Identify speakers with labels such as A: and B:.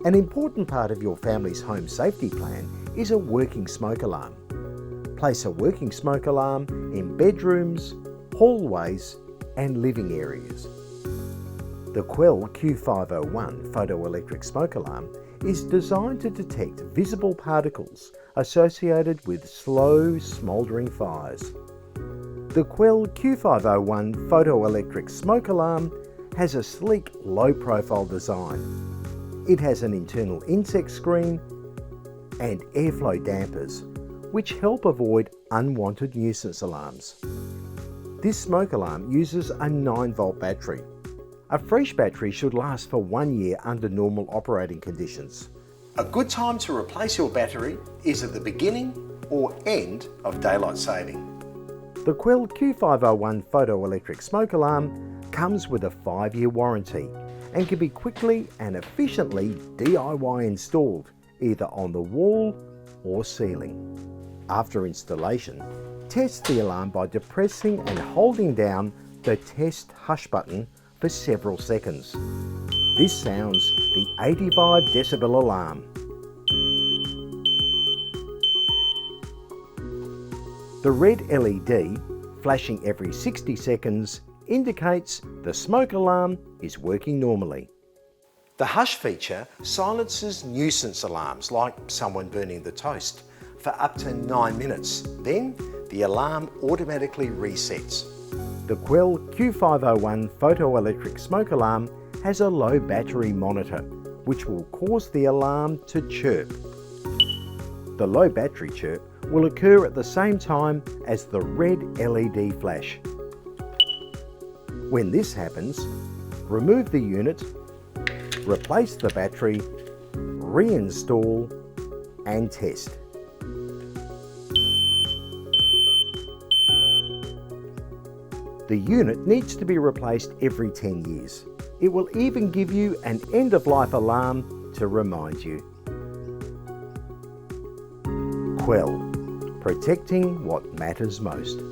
A: An important part of your family's home safety plan is a working smoke alarm. Place a working smoke alarm in bedrooms, hallways and living areas. The Quell Q501 photoelectric smoke alarm is designed to detect visible particles associated with slow, smouldering fires. The Quell Q501 photoelectric smoke alarm has a sleek, low-profile design. It has an internal insect screen and airflow dampers, which help avoid unwanted nuisance alarms. This smoke alarm uses a 9-volt battery. A fresh battery should last for 1 year under normal operating conditions. A good time to replace your battery is at the beginning or end of daylight saving. The Quell Q501 photoelectric smoke alarm comes with a 5-year warranty and can be quickly and efficiently DIY installed either on the wall or ceiling. After installation, test the alarm by depressing and holding down the Test Hush button for several seconds. This sounds the 85 decibel alarm. The red LED, flashing every 60 seconds, indicates the smoke alarm is working normally. The Hush feature silences nuisance alarms like someone burning the toast for up to 9 minutes. Then the alarm automatically resets. The Quell Q501 photoelectric smoke alarm has a low battery monitor, which will cause the alarm to chirp. The low battery chirp will occur at the same time as the red LED flash. When this happens, remove the unit, replace the battery, reinstall and test. The unit needs to be replaced every 10 years. It will even give you an end-of-life alarm to remind you. Quell, protecting what matters most.